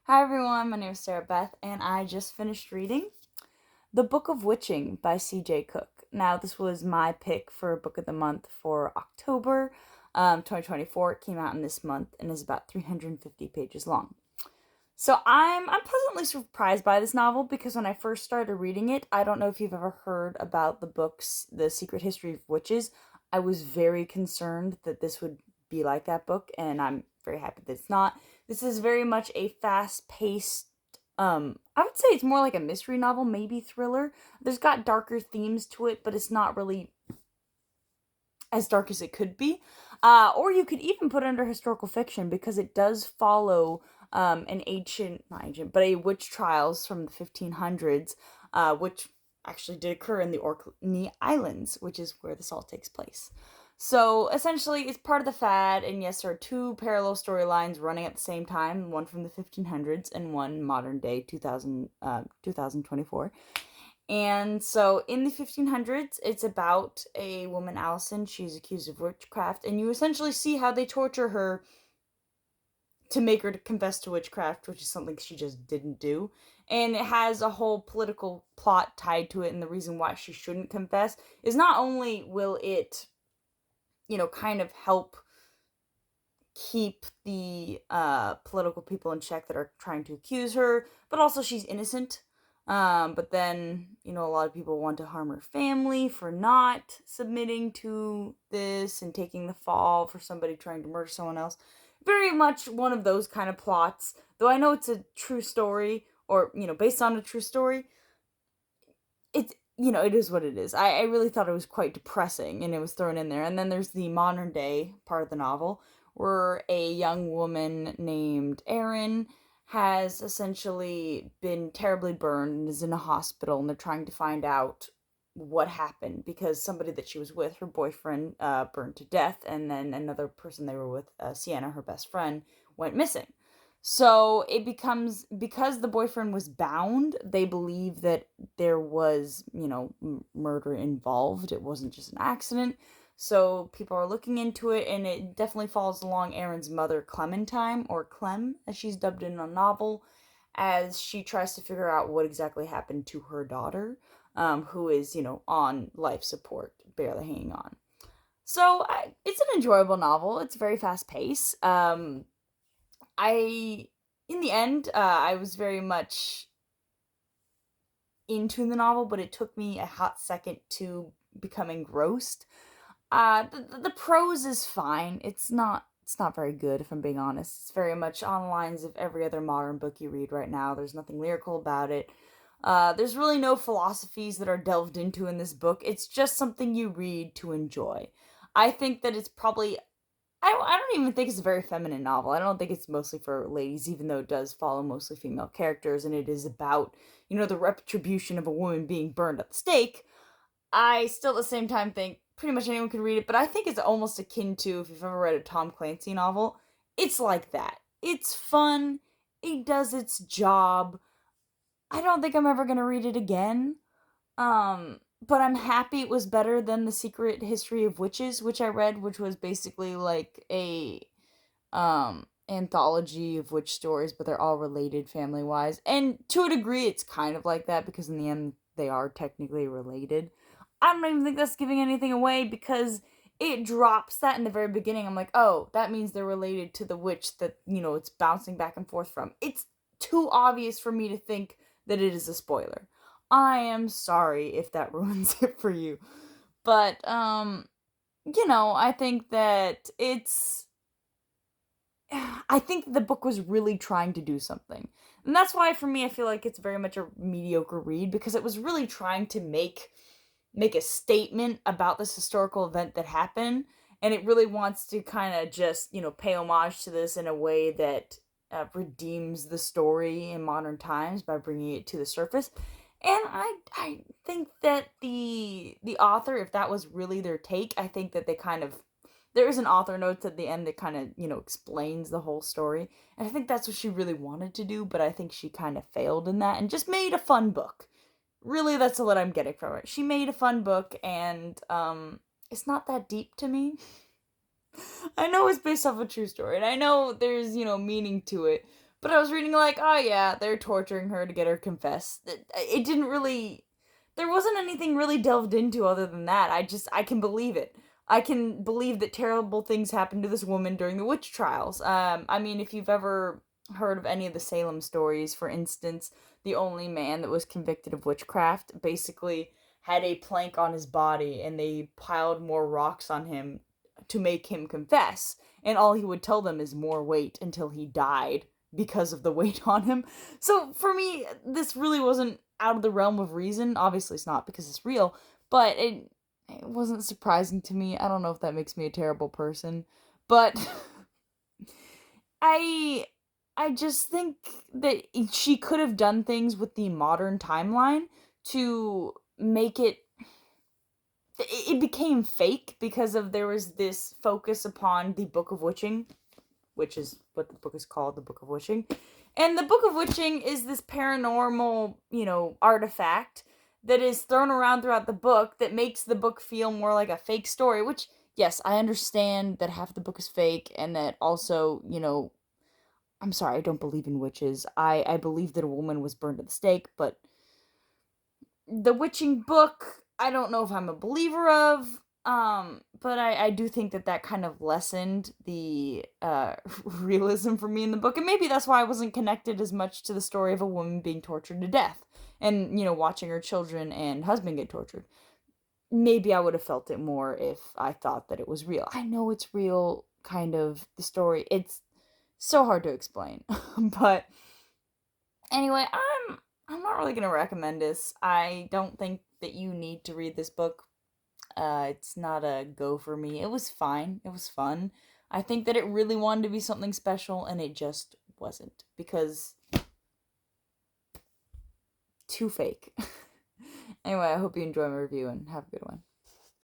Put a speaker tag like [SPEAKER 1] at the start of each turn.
[SPEAKER 1] Hi everyone, my name is Sarah Beth, and I just finished reading The Book of Witching by C.J. Cooke. Now, this was my pick for Book of the Month for October 2024. It came out in this month and is about 350 pages long. So I'm pleasantly surprised by this novel because when I first started reading it, I don't know if you've ever heard about the books The Secret History of Witches. I was very concerned that this would be like that book, and I'm very happy that it's not. This is very much a fast-paced I would say it's more like a mystery novel, maybe thriller. There's got darker themes to it, but it's not really as dark as it could be. Or you could even put it under historical fiction because it does follow an not ancient, but a witch trials from the 1500s, which actually did occur in the Orkney Islands, which is where this all takes place. So essentially, it's part of the fad, and yes, there are two parallel storylines running at the same time, one from the 1500s and one modern day 2024. And so in the 1500s, it's about a woman, Allison. She's accused of witchcraft, and you essentially see how they torture her to make her to confess to witchcraft, which is something she just didn't do. And it has a whole political plot tied to it, and the reason why she shouldn't confess is not only will it, kind of help keep the political people in check that are trying to accuse her, but also she's innocent. But then, a lot of people want to harm her family for not submitting to this and taking the fall for somebody trying to murder someone else. Very much one of those kind of plots. Though I know it's a true story, or, based on a true story, it is what it is. I really thought it was quite depressing and it was thrown in there. And then there's the modern day part of the novel where a young woman named Erin has essentially been terribly burned and is in a hospital, and they're trying to find out what happened because somebody that she was with, her boyfriend, burned to death, and then another person they were with, Sienna, her best friend, went missing. So it becomes, because the boyfriend was bound, they believe that there was, murder involved. It wasn't just an accident. So people are looking into it, and it definitely follows along Aaron's mother, Clementine, or Clem, as she's dubbed in a novel, as she tries to figure out what exactly happened to her daughter, who is, on life support, barely hanging on. So it's an enjoyable novel. It's very fast paced. In the end, I was very much into the novel, but it took me a hot second to become engrossed. The prose is fine. It's not very good, if I'm being honest. It's very much on lines of every other modern book you read right now. There's nothing lyrical about it. There's really no philosophies that are delved into in this book. It's just something you read to enjoy. I think that it's probably I don't even think it's a very feminine novel. I don't think it's mostly for ladies, even though it does follow mostly female characters and it is about, the retribution of a woman being burned at the stake. I still at the same time think pretty much anyone can read it, but I think it's almost akin to, if you've ever read a Tom Clancy novel, it's like that. It's fun, it does its job. I don't think I'm ever gonna read it again. But I'm happy it was better than The Secret History of Witches, which I read, which was basically like a anthology of witch stories, but they're all related family wise. And to a degree it's kind of like that because in the end they are technically related. I don't even think that's giving anything away because it drops that in the very beginning. I'm like, oh, that means they're related to the witch that, it's bouncing back and forth from. It's too obvious for me to think that it is a spoiler. I am sorry if that ruins it for you. But I think that I think the book was really trying to do something. And that's why for me I feel like it's very much a mediocre read because it was really trying to make a statement about this historical event that happened, and it really wants to kind of just, pay homage to this in a way that redeems the story in modern times by bringing it to the surface. And I think that the author, if that was really their take, I think that they kind of, there is an author notes at the end that kind of, explains the whole story. And I think that's what she really wanted to do, but I think she kind of failed in that and just made a fun book. Really, that's what I'm getting from it. She made a fun book, and it's not that deep to me. I know it's based off a true story, and I know there's, meaning to it, But I was reading like, oh yeah, they're torturing her to get her confessed. It didn't really, there wasn't anything really delved into other than that. I can believe it. I can believe that terrible things happened to this woman during the witch trials. I mean, if you've ever heard of any of the Salem stories, for instance, the only man that was convicted of witchcraft basically had a plank on his body and they piled more rocks on him to make him confess. And all he would tell them is more weight until he died because of the weight on him. So for me, this really wasn't out of the realm of reason. Obviously, it's not because it's real, but it wasn't surprising to me. I don't know if that makes me a terrible person, but I I just think that she could have done things with the modern timeline to make it became fake because of there was this focus upon the Book of Witching, which is what the book is called, the Book of Witching. And the Book of Witching is this paranormal, artifact that is thrown around throughout the book that makes the book feel more like a fake story, which, yes, I understand that half the book is fake and that also, I'm sorry, I don't believe in witches. I believe that a woman was burned at the stake, but the witching book, I don't know if I'm a believer of. But I do think that kind of lessened the realism for me in the book, and maybe that's why I wasn't connected as much to the story of a woman being tortured to death, and watching her children and husband get tortured. Maybe I would have felt it more if I thought that it was real. I know it's real, kind of the story. It's so hard to explain, but anyway, I'm not really gonna recommend this. I don't think that you need to read this book. It's not a go for me. It was fine. It was fun. I think that it really wanted to be something special, and it just wasn't because too fake. Anyway, I hope you enjoy my review and have a good one.